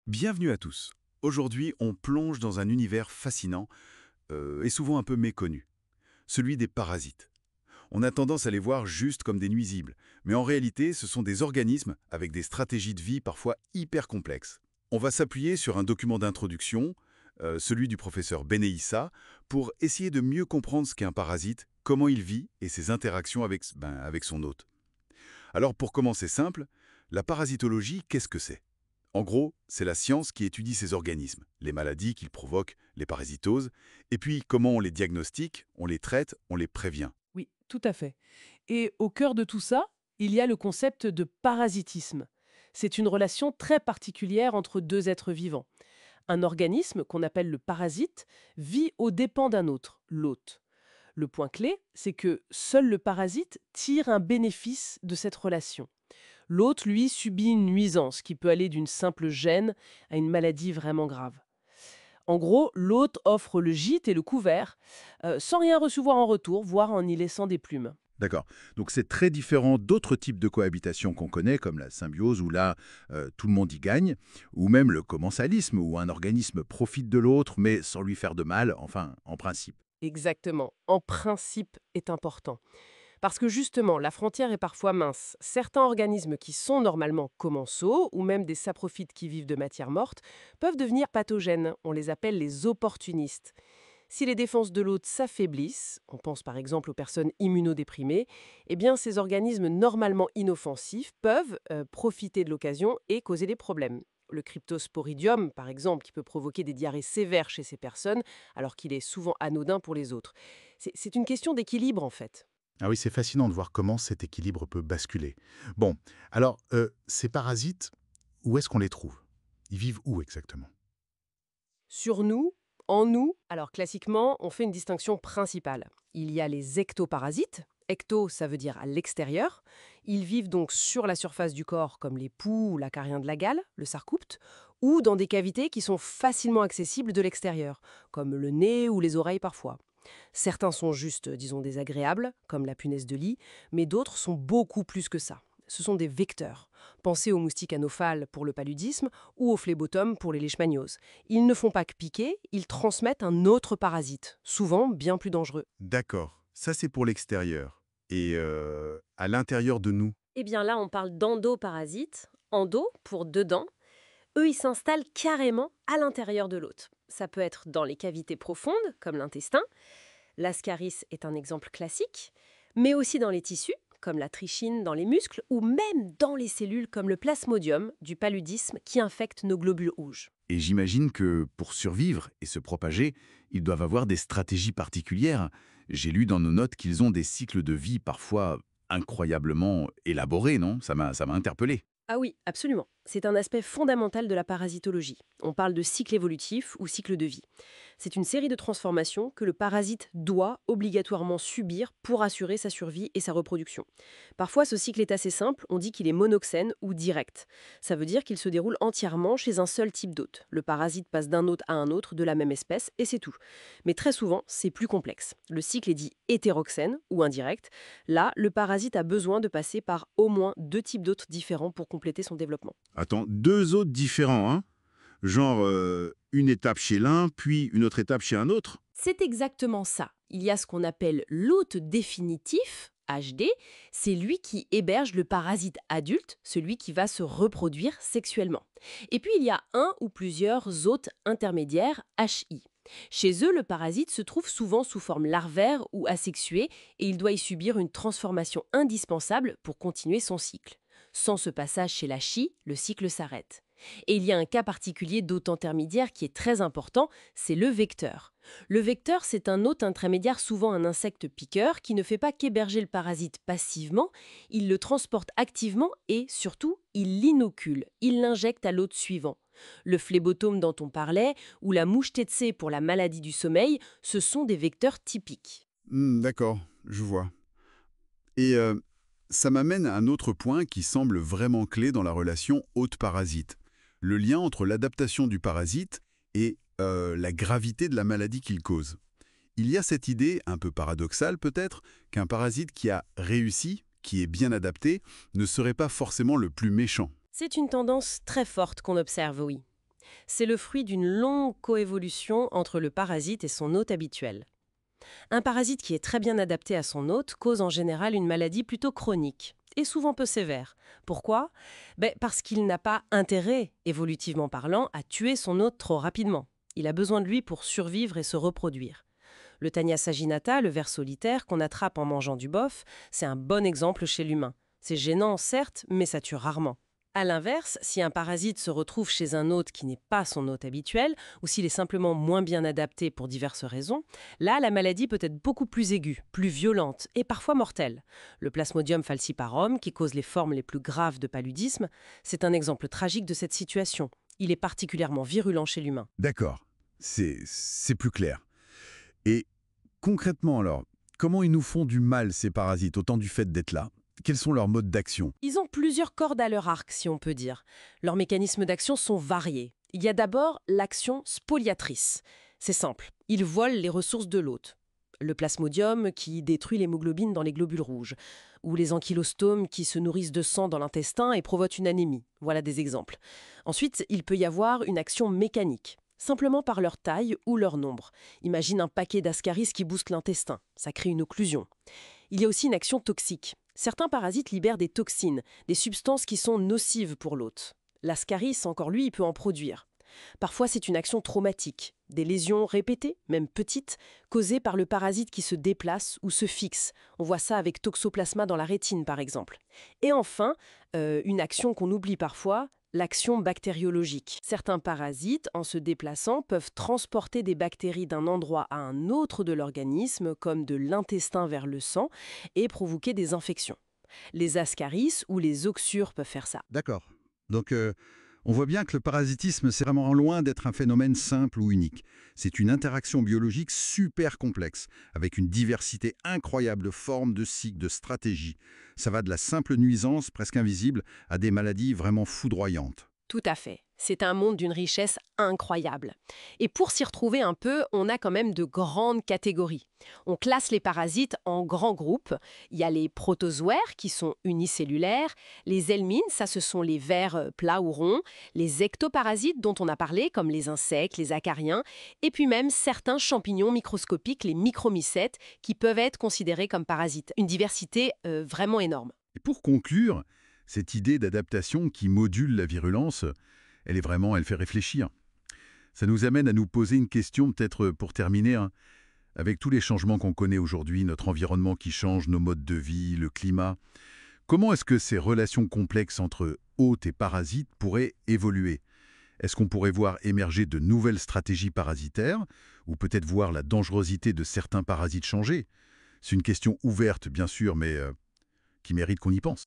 Bienvenue à tous. Aujourd'hui, on plonge dans un univers fascinant et souvent un peu méconnu, celui des parasites. On a tendance à les voir juste comme des nuisibles, mais en réalité, ce sont des organismes avec des stratégies de vie parfois hyper complexes. On va s'appuyer sur un document d'introduction, celui du professeur Beneissa, pour essayer de mieux comprendre ce qu'est un parasite, comment il vit et ses interactions avec son hôte. Alors pour commencer simple, la parasitologie, qu'est-ce que c'est? En gros, c'est la science qui étudie ces organismes, les maladies qu'ils provoquent, les parasitoses, et puis comment on les diagnostique, on les traite, on les prévient. Oui, tout à fait. Et au cœur de tout ça, il y a le concept de parasitisme. C'est une relation très particulière entre deux êtres vivants. Un organisme, qu'on appelle le parasite, vit aux dépens d'un autre, l'hôte. Le point clé, c'est que seul le parasite tire un bénéfice de cette relation. L'hôte, lui, subit une nuisance qui peut aller d'une simple gêne à une maladie vraiment grave. En gros, l'hôte offre le gîte et le couvert, sans rien recevoir en retour, voire en y laissant des plumes. D'accord. Donc c'est très différent d'autres types de cohabitation qu'on connaît, comme la symbiose, où là, tout le monde y gagne, ou même le commensalisme, où un organisme profite de l'autre, mais sans lui faire de mal, enfin, en principe. Exactement. En principe est important. Parce que justement, la frontière est parfois mince. Certains organismes qui sont normalement commensaux, ou même des saprophytes qui vivent de matière morte, peuvent devenir pathogènes. On les appelle les opportunistes. Si les défenses de l'hôte s'affaiblissent, on pense par exemple aux personnes immunodéprimées, eh bien ces organismes normalement inoffensifs peuvent profiter de l'occasion et causer des problèmes. Le cryptosporidium, par exemple, qui peut provoquer des diarrhées sévères chez ces personnes, alors qu'il est souvent anodin pour les autres. C'est une question d'équilibre en fait. Ah oui, c'est fascinant de voir comment cet équilibre peut basculer. Bon, alors, ces parasites, où est-ce qu'on les trouve? Ils vivent où exactement? Sur nous, en nous, alors classiquement, on fait une distinction principale. Il y a les ectoparasites. Ecto, ça veut dire à l'extérieur. Ils vivent donc sur la surface du corps, comme les poux ou l'acarien de la gale, le sarcopte, ou dans des cavités qui sont facilement accessibles de l'extérieur, comme le nez ou les oreilles parfois. Certains sont juste, disons, désagréables, comme la punaise de lit, mais d'autres sont beaucoup plus que ça. Ce sont des vecteurs. Pensez aux moustiques anopheles pour le paludisme ou aux phlébotomes pour les leishmanioses. Ils ne font pas que piquer, ils transmettent un autre parasite, souvent bien plus dangereux. D'accord. Ça, c'est pour l'extérieur. Et à l'intérieur de nous. Eh bien là, on parle d'endoparasites. Endo pour dedans. Eux, ils s'installent carrément à l'intérieur de l'hôte. Ça peut être dans les cavités profondes, comme l'intestin. L'ascaris est un exemple classique. Mais aussi dans les tissus, comme la trichine dans les muscles, ou même dans les cellules comme le plasmodium du paludisme qui infecte nos globules rouges. Et j'imagine que pour survivre et se propager, ils doivent avoir des stratégies particulières. J'ai lu dans nos notes qu'ils ont des cycles de vie parfois incroyablement élaborés, non? Ça m'a interpellé. Ah oui, absolument. C'est un aspect fondamental de la parasitologie. On parle de cycle évolutif ou cycle de vie. C'est une série de transformations que le parasite doit obligatoirement subir pour assurer sa survie et sa reproduction. Parfois, ce cycle est assez simple, on dit qu'il est monoxène ou direct. Ça veut dire qu'il se déroule entièrement chez un seul type d'hôte. Le parasite passe d'un hôte à un autre de la même espèce et c'est tout. Mais très souvent, c'est plus complexe. Le cycle est dit hétéroxène ou indirect. Là, le parasite a besoin de passer par au moins deux types d'hôtes différents pour compléter son développement. Attends, deux autres différents, hein? Genre une étape chez l'un, puis une autre étape chez un autre? C'est exactement ça. Il y a ce qu'on appelle l'hôte définitif, HD, c'est lui qui héberge le parasite adulte, celui qui va se reproduire sexuellement. Et puis il y a un ou plusieurs hôtes intermédiaires, HI. Chez eux, le parasite se trouve souvent sous forme larvaire ou asexuée et il doit y subir une transformation indispensable pour continuer son cycle. Sans ce passage chez la chi, le cycle s'arrête. Et il y a un cas particulier d'hôte intermédiaire qui est très important, c'est le vecteur. Le vecteur, c'est un hôte intermédiaire, souvent un insecte piqueur, qui ne fait pas qu'héberger le parasite passivement, il le transporte activement et, surtout, il l'inocule, il l'injecte à l'hôte suivant. Le phlébotome dont on parlait, ou la mouche tsetse pour la maladie du sommeil, ce sont des vecteurs typiques. D'accord, je vois. Et ça m'amène à un autre point qui semble vraiment clé dans la relation hôte-parasite. Le lien entre l'adaptation du parasite et la gravité de la maladie qu'il cause. Il y a cette idée, un peu paradoxale peut-être, qu'un parasite qui a réussi, qui est bien adapté, ne serait pas forcément le plus méchant. C'est une tendance très forte qu'on observe, oui. C'est le fruit d'une longue coévolution entre le parasite et son hôte habituel. Un parasite qui est très bien adapté à son hôte cause en général une maladie plutôt chronique et souvent peu sévère. Pourquoi? Parce qu'il n'a pas intérêt, évolutivement parlant, à tuer son hôte trop rapidement. Il a besoin de lui pour survivre et se reproduire. Le Tania saginata, le ver solitaire qu'on attrape en mangeant du boeuf, c'est un bon exemple chez l'humain. C'est gênant, certes, mais ça tue rarement. A l'inverse, si un parasite se retrouve chez un hôte qui n'est pas son hôte habituel, ou s'il est simplement moins bien adapté pour diverses raisons, là, la maladie peut être beaucoup plus aiguë, plus violente et parfois mortelle. Le Plasmodium falciparum, qui cause les formes les plus graves de paludisme, c'est un exemple tragique de cette situation. Il est particulièrement virulent chez l'humain. D'accord, c'est plus clair. Et concrètement alors, comment ils nous font du mal ces parasites, autant du fait d'être là? Quels sont leurs modes d'action? Ils ont plusieurs cordes à leur arc, si on peut dire. Leurs mécanismes d'action sont variés. Il y a d'abord l'action spoliatrice. C'est simple, ils volent les ressources de l'hôte. Le plasmodium qui détruit l'hémoglobine dans les globules rouges, ou les ankylostomes qui se nourrissent de sang dans l'intestin et provoquent une anémie. Voilà des exemples. Ensuite, il peut y avoir une action mécanique, simplement par leur taille ou leur nombre. Imagine un paquet d'ascaris qui bousque l'intestin, ça crée une occlusion. Il y a aussi une action toxique. Certains parasites libèrent des toxines, des substances qui sont nocives pour l'hôte. L'ascaris, encore lui, il peut en produire. Parfois, c'est une action traumatique, des lésions répétées, même petites, causées par le parasite qui se déplace ou se fixe. On voit ça avec toxoplasma dans la rétine, par exemple. Et enfin, une action qu'on oublie parfois, l'action bactériologique. Certains parasites, en se déplaçant, peuvent transporter des bactéries d'un endroit à un autre de l'organisme, comme de l'intestin vers le sang, et provoquer des infections. Les ascaris ou les oxyures peuvent faire ça. D'accord. Donc, on voit bien que le parasitisme, c'est vraiment loin d'être un phénomène simple ou unique. C'est une interaction biologique super complexe, avec une diversité incroyable de formes, de cycles, de stratégies. Ça va de la simple nuisance, presque invisible, à des maladies vraiment foudroyantes. Tout à fait. C'est un monde d'une richesse incroyable. Et pour s'y retrouver un peu, on a quand même de grandes catégories. On classe les parasites en grands groupes. Il y a les protozoaires qui sont unicellulaires, les helminths, ça ce sont les vers plats ou ronds, les ectoparasites dont on a parlé, comme les insectes, les acariens, et puis même certains champignons microscopiques, les micromycètes, qui peuvent être considérés comme parasites. Une diversité vraiment énorme. Et pour conclure, cette idée d'adaptation qui module la virulence, elle fait réfléchir. Ça nous amène à nous poser une question, peut-être pour terminer, hein. Avec tous les changements qu'on connaît aujourd'hui, notre environnement qui change, nos modes de vie, le climat, comment est-ce que ces relations complexes entre hôtes et parasites pourraient évoluer? Est-ce qu'on pourrait voir émerger de nouvelles stratégies parasitaires, ou peut-être voir la dangerosité de certains parasites changer? C'est une question ouverte, bien sûr, mais qui mérite qu'on y pense.